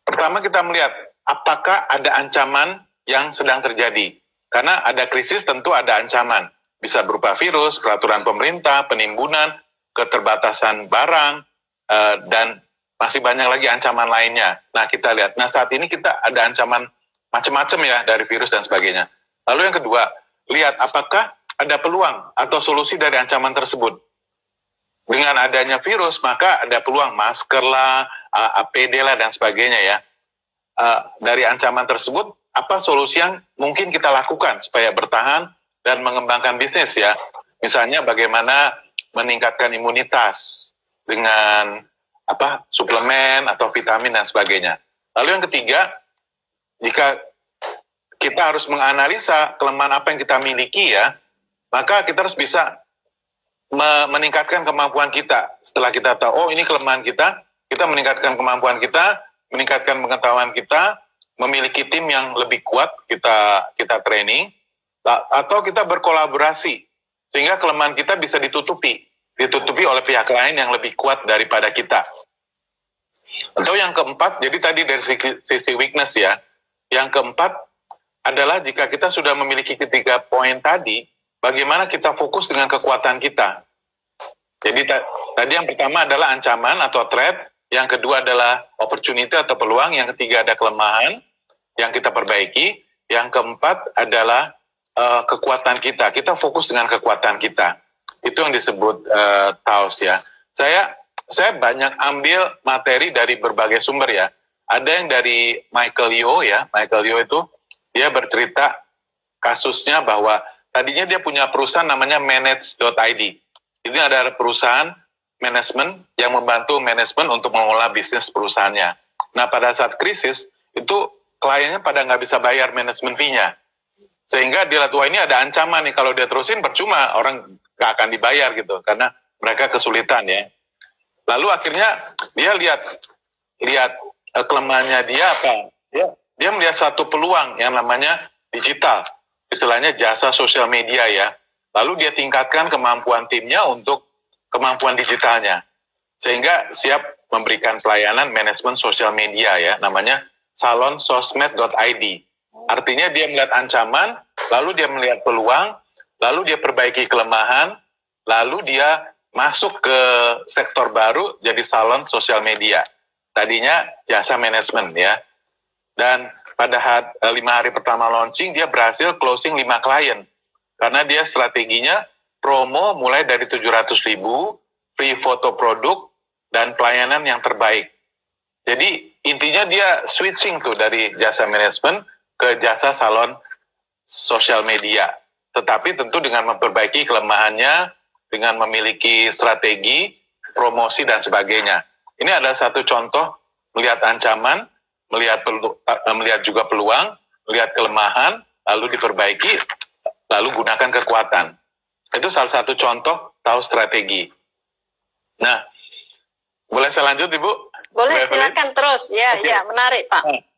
Pertama kita melihat apakah ada ancaman yang sedang terjadi. Karena ada krisis tentu ada ancaman. Bisa berupa virus, peraturan pemerintah, penimbunan, keterbatasan barang, dan masih banyak lagi ancaman lainnya. Nah kita lihat, nah saat ini kita ada ancaman macam-macam ya dari virus dan sebagainya. Lalu yang kedua, lihat apakah ada peluang atau solusi dari ancaman tersebut. Dengan adanya virus maka ada peluang masker lah, APD lah dan sebagainya ya. Dari ancaman tersebut apa solusi yang mungkin kita lakukan supaya bertahan dan mengembangkan bisnis ya. Misalnya bagaimana meningkatkan imunitas dengan suplemen atau vitamin dan sebagainya. Lalu yang ketiga, jika kita harus menganalisa kelemahan apa yang kita miliki ya, maka kita harus bisa meningkatkan kemampuan kita. Setelah kita tahu, oh ini kelemahan kita meningkatkan kemampuan kita, meningkatkan pengetahuan kita, memiliki tim yang lebih kuat, kita training, atau kita berkolaborasi, sehingga kelemahan kita bisa ditutupi oleh pihak lain yang lebih kuat daripada kita. Atau yang keempat, jadi tadi dari sisi weakness ya, yang keempat adalah jika kita sudah memiliki ketiga poin tadi, bagaimana kita fokus dengan kekuatan kita. Jadi tadi yang pertama adalah ancaman atau threat, yang kedua adalah opportunity atau peluang, yang ketiga ada kelemahan yang kita perbaiki, yang keempat adalah kekuatan kita. Kita fokus dengan kekuatan kita. Itu yang disebut TAOS ya. Saya banyak ambil materi dari berbagai sumber ya. Ada yang dari Michael Yeo ya. Michael Yeo itu dia bercerita kasusnya bahwa tadinya dia punya perusahaan namanya Manage.id. Ini ada perusahaan manajemen yang membantu manajemen untuk mengelola bisnis perusahaannya. Nah pada saat krisis itu kliennya pada nggak bisa bayar manajemen fee-nya. Sehingga dia lihat, wah ini ada ancaman nih, kalau dia terusin percuma, orang nggak akan dibayar gitu, karena mereka kesulitan ya. Lalu akhirnya dia lihat kelemahannya dia apa? Dia melihat satu peluang yang namanya digital, istilahnya jasa sosial media ya. Lalu dia tingkatkan kemampuan timnya untuk kemampuan digitalnya, sehingga siap memberikan pelayanan manajemen sosial media ya, namanya salonsosmed.id. Artinya dia melihat ancaman, lalu dia melihat peluang, lalu dia perbaiki kelemahan, lalu dia masuk ke sektor baru jadi salon sosial media. Tadinya jasa manajemen ya. Dan pada 5 hari pertama launching dia berhasil closing 5 klien. Karena dia strateginya promo mulai dari 700.000, free foto produk, dan pelayanan yang terbaik. Jadi intinya dia switching tuh dari jasa manajemen ke jasa salon sosial media. Tetapi tentu dengan memperbaiki kelemahannya, dengan memiliki strategi, promosi, dan sebagainya. Ini adalah satu contoh melihat ancaman, melihat juga peluang, melihat kelemahan, lalu diperbaiki, lalu gunakan kekuatan. Itu salah satu contoh tahu strategi. Nah, boleh saya lanjut Ibu? Boleh, silakan terus. Ya, okay. Ya, menarik Pak.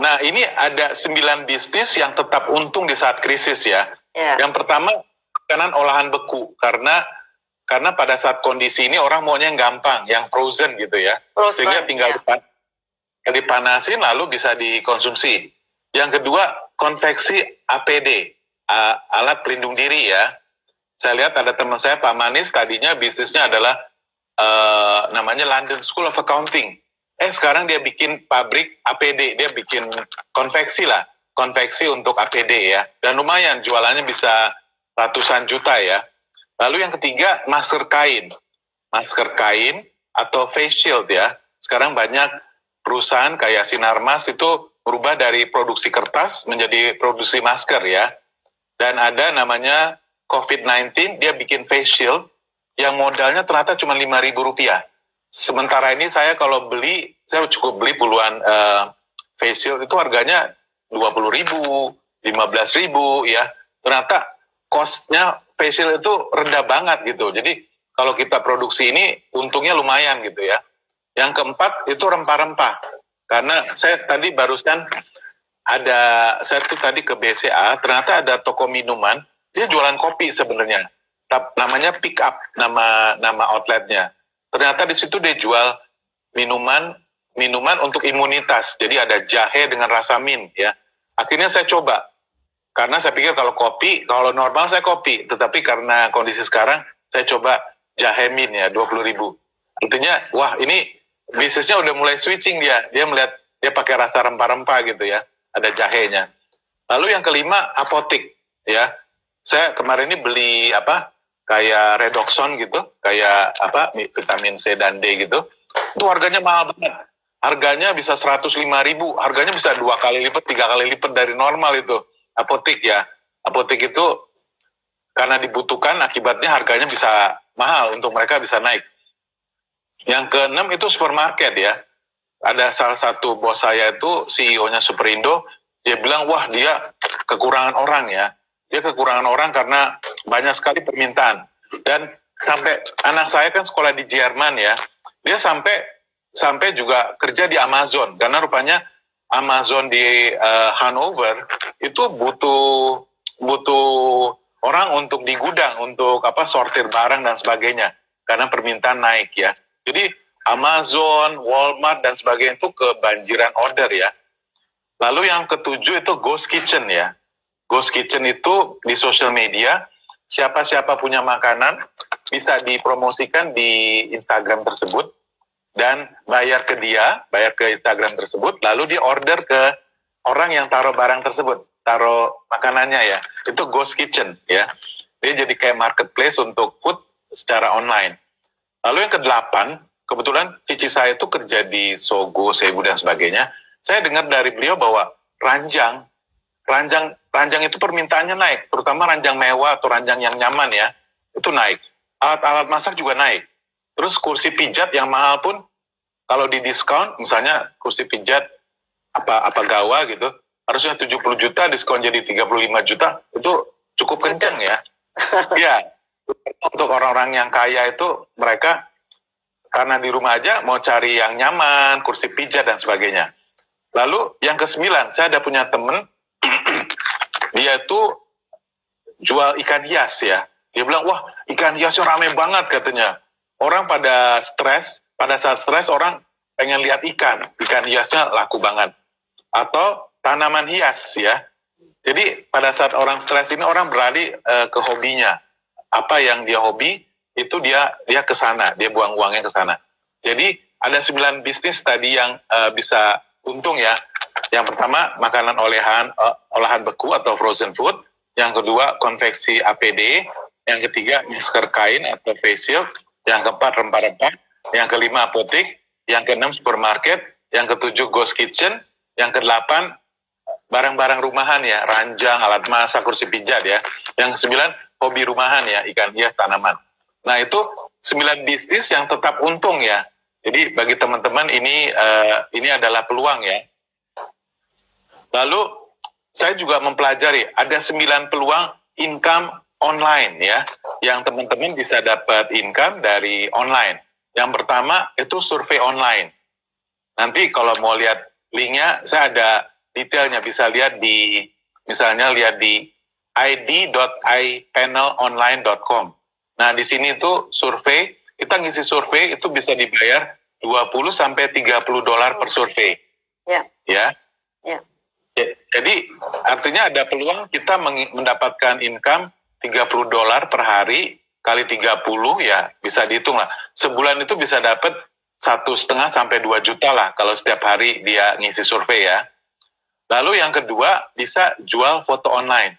Nah, ini ada 9 bisnis yang tetap untung di saat krisis ya. Yang pertama, makanan olahan beku. Karena pada saat kondisi ini orang maunya yang gampang, yang frozen gitu ya. Sehingga tinggal dipanasin lalu bisa dikonsumsi. Yang kedua, konveksi APD, alat pelindung diri ya. Saya lihat ada teman saya Pak Manis, tadinya bisnisnya adalah namanya London School of Accounting. Sekarang dia bikin pabrik APD, dia bikin konveksi untuk APD ya. Dan lumayan jualannya bisa ratusan juta ya. Lalu yang ketiga, masker kain atau face shield ya. Sekarang banyak perusahaan kayak Sinarmas itu berubah dari produksi kertas menjadi produksi masker ya. Dan ada namanya COVID-19, dia bikin face shield yang modalnya ternyata cuma Rp5.000. Sementara ini saya kalau beli, saya cukup beli puluhan face shield itu harganya Rp20.000, Rp15.000 ya. Ternyata cost-nya face shield itu rendah banget gitu. Jadi kalau kita produksi ini untungnya lumayan gitu ya. Yang keempat itu rempah-rempah. Karena saya tadi barusan saya tuh tadi ke BCA, ternyata ada toko minuman, dia jualan kopi sebenarnya. Namanya Pick Up, nama outletnya. Ternyata di situ dia jual minuman minuman untuk imunitas. Jadi ada jahe dengan rasa mint ya. Akhirnya saya coba. Karena saya pikir kalau normal saya kopi. Tetapi karena kondisi sekarang, saya coba jahe mint ya, 20.000. Artinya, wah ini bisnisnya udah mulai switching dia. Dia melihat, dia pakai rasa rempah-rempah gitu ya. Ada jahenya. Lalu yang kelima, apotik ya. Saya kemarin ini beli kayak Redoxon gitu, kayak vitamin C dan D gitu. Itu harganya mahal banget. Harganya bisa 105.000, harganya bisa 2 kali lipat, 3 kali lipat dari normal itu. Apotik ya. Apotik itu karena dibutuhkan, akibatnya harganya bisa mahal, untuk mereka bisa naik. Yang keenam itu supermarket ya. Ada salah satu bos saya itu, CEO-nya Superindo, dia bilang, wah dia kekurangan orang ya. Dia kekurangan orang karena banyak sekali permintaan. Dan sampai anak saya kan sekolah di Jerman ya, dia sampai juga kerja di Amazon, karena rupanya Amazon di Hanover itu butuh orang untuk di gudang, untuk sortir barang dan sebagainya, karena permintaan naik ya. Jadi Amazon, Walmart dan sebagainya itu kebanjiran order ya. Lalu yang ketujuh itu Ghost Kitchen ya. Ghost Kitchen itu di sosial media, siapa-siapa punya makanan bisa dipromosikan di Instagram tersebut, dan bayar ke Instagram tersebut, lalu dia order ke orang yang taruh barang tersebut, taruh makanannya ya. Itu Ghost Kitchen ya. Dia jadi kayak marketplace untuk food secara online. Lalu yang ke-8, kebetulan cici saya itu kerja di Sogo, Cebu dan sebagainya. Saya dengar dari beliau bahwa ranjang itu permintaannya naik, terutama ranjang mewah atau ranjang yang nyaman ya, itu naik. Alat-alat masak juga naik. Terus kursi pijat yang mahal pun kalau di diskon, misalnya kursi pijat apa gawa gitu, harusnya 70 juta diskon jadi 35 juta, itu cukup kenceng ya. Ya, untuk orang-orang yang kaya itu mereka karena di rumah aja mau cari yang nyaman, kursi pijat dan sebagainya. Lalu yang ke-9, saya ada punya temen, dia tuh jual ikan hias ya. Dia bilang, wah ikan hiasnya rame banget katanya. Orang pada saat stres orang pengen lihat ikan hiasnya laku banget. Atau tanaman hias ya. Jadi pada saat orang stres ini orang beralih ke hobinya. Apa yang dia hobi itu dia ke sana, dia buang uangnya ke sana. Jadi ada 9 bisnis tadi yang bisa untung ya. Yang pertama makanan olahan beku atau frozen food. Yang kedua konveksi APD. Yang ketiga masker kain atau face shield. Yang keempat rempah-rempah, yang kelima apotik, yang keenam supermarket, yang ketujuh ghost kitchen, yang kedelapan barang-barang rumahan ya, ranjang, alat masak, kursi pijat ya, yang kesembilan hobi rumahan ya, ikan hias, tanaman. Nah itu 9 bisnis yang tetap untung ya. Jadi bagi teman-teman ini adalah peluang ya. Lalu saya juga mempelajari ada 9 peluang income online ya, yang teman-teman bisa dapat income dari online. Yang pertama itu survei online. Nanti kalau mau lihat linknya, saya ada detailnya, bisa lihat di id.ipanelonline.com. Nah di sini tuh survei, kita ngisi survei itu bisa dibayar $20-30 per survei. Ya. Jadi artinya ada peluang kita mendapatkan income $30 per hari kali 30 ya, bisa dihitung lah. Sebulan itu bisa dapat 1,5 sampai 2 juta lah kalau setiap hari dia ngisi survei ya. Lalu yang kedua bisa jual foto online.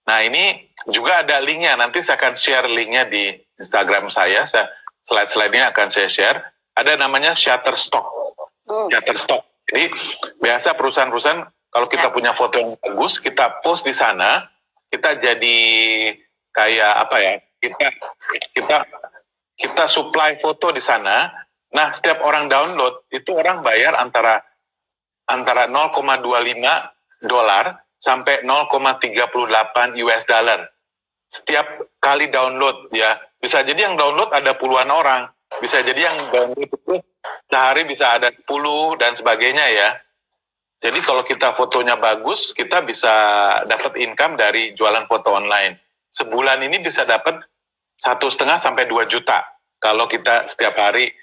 Nah ini juga ada linknya, nanti saya akan share linknya di Instagram saya slide-slide-nya akan saya share. Ada namanya Shutterstock. Shutterstock. Jadi biasa perusahaan-perusahaan kalau kita punya foto yang bagus, kita post di sana, kita jadi kayak kita supply foto di sana. Nah setiap orang download itu orang bayar antara $0,25 sampai $0,38 setiap kali download ya. Bisa jadi yang download ada puluhan orang, bisa jadi yang download itu sehari bisa ada 10 dan sebagainya ya. Jadi kalau kita fotonya bagus, kita bisa dapat income dari jualan foto online. Sebulan ini bisa dapat 1,5 sampai 2 juta kalau kita setiap hari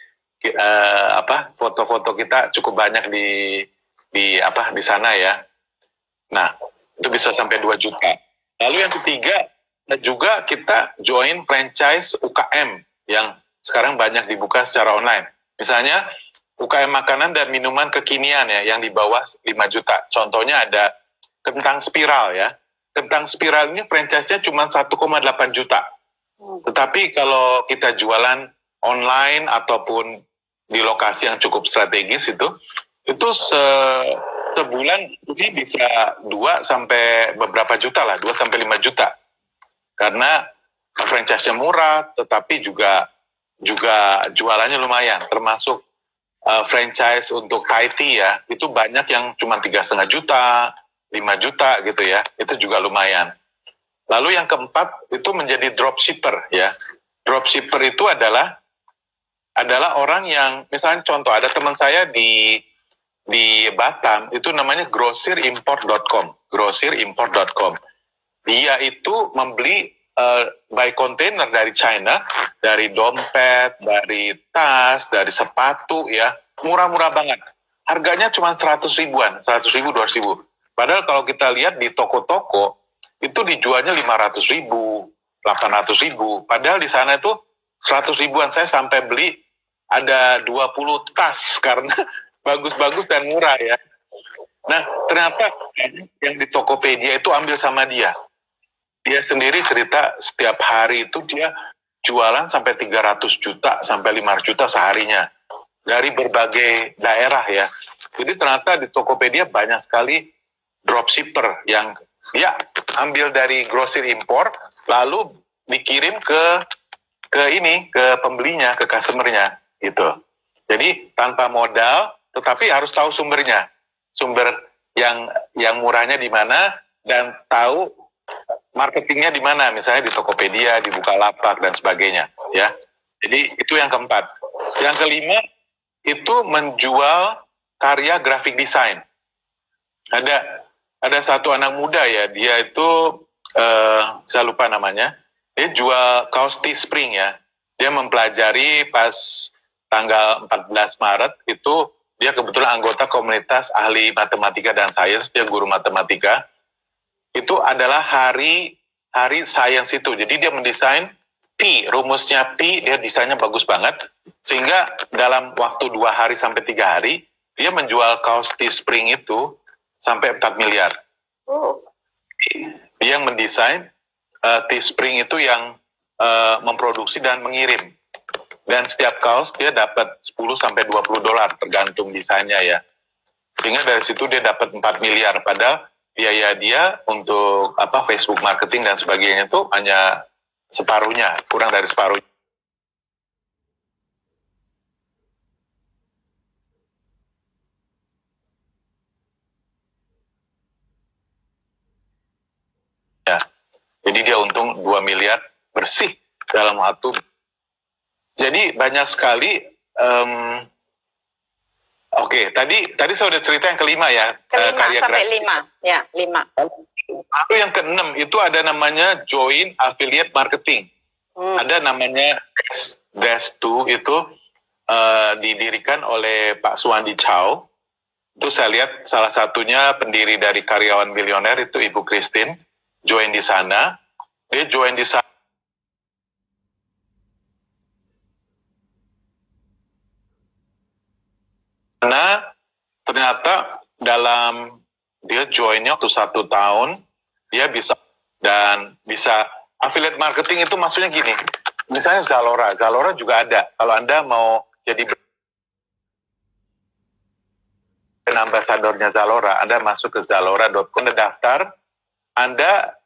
foto-foto kita cukup banyak di sana ya. Nah, itu bisa sampai 2 juta. Lalu yang ketiga, juga kita join franchise UKM yang sekarang banyak dibuka secara online. Misalnya UKM makanan dan minuman kekinian ya, yang di bawah 5 juta. Contohnya ada kentang spiral ya. Kentang spiral ini franchise-nya cuma 1,8 juta. Tetapi kalau kita jualan online ataupun di lokasi yang cukup strategis itu sebulan ini bisa 2 sampai beberapa juta lah, 2 sampai 5 juta. Karena franchise-nya murah, tetapi juga jualannya lumayan, termasuk franchise untuk Thai tea ya, itu banyak yang cuma 3,5 juta, 5 juta gitu ya, itu juga lumayan. Lalu yang keempat itu menjadi dropshipper ya. Dropshipper itu adalah orang yang, misalnya contoh, ada teman saya di Batam, itu namanya grosirimport.com. Grosirimport.com. Dia itu membeli by container dari China, dari dompet, dari tas, dari sepatu ya, murah-murah banget. Harganya cuma 100 ribuan, 100 ribu, 200 ribu. Padahal kalau kita lihat di toko-toko, itu dijualnya 500 ribu, 800 ribu. Padahal di sana itu 100 ribuan. Saya sampai beli ada 20 tas karena bagus-bagus dan murah ya. Nah, ternyata yang di Tokopedia itu ambil sama dia. Dia sendiri cerita setiap hari itu dia jualan sampai 300 juta, sampai 500 juta seharinya. Dari berbagai daerah ya. Jadi ternyata di Tokopedia banyak sekali dropshipper yang dia ambil dari grosir impor, lalu dikirim ke pembelinya, ke customernya gitu. Jadi tanpa modal, tetapi harus tahu sumbernya, sumber yang murahnya di mana dan tahu marketingnya di mana, misalnya di Tokopedia, di Bukalapak dan sebagainya ya. Jadi itu yang keempat. Yang kelima itu menjual karya graphic design. Ada satu anak muda ya, dia itu saya lupa namanya. Dia jual kaos Teespring ya. Dia mempelajari pas tanggal 14 Maret itu dia kebetulan anggota komunitas ahli matematika dan sains, dia guru matematika. Itu adalah hari sains itu. Jadi dia mendesain Pi, rumusnya Pi, dia desainnya bagus banget. Sehingga dalam waktu 2 hari sampai 3 hari, dia menjual kaos Teespring itu sampai 4 miliar. Dia yang mendesain Teespring itu yang memproduksi dan mengirim. Dan setiap kaos dia dapat 10 sampai 20 dolar tergantung desainnya ya. Sehingga dari situ dia dapat 4 miliar. Padahal biaya dia untuk Facebook marketing dan sebagainya itu hanya separuhnya, kurang dari separuhnya. Ya. Jadi dia untung 2 miliar bersih dalam waktu. Jadi banyak sekali. Oke, tadi saya udah cerita yang kelima ya. Kelima sampai 5. Ya, 5. Lalu yang keenam itu ada namanya Join Affiliate Marketing. Ada namanya Dash 2 itu didirikan oleh Pak Suwandi Chow. Itu saya lihat salah satunya pendiri dari Karyawan Milioner itu Ibu Christine. Join di sana. Dia join di sana. Karena ternyata dalam dia joinnya waktu 1 tahun, dia bisa affiliate marketing itu maksudnya gini, misalnya Zalora juga ada. Kalau Anda mau jadi brand ambasadornya Zalora, Anda masuk ke zalora.com, Anda daftar, Anda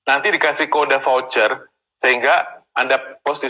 nanti dikasih kode voucher, sehingga Anda post di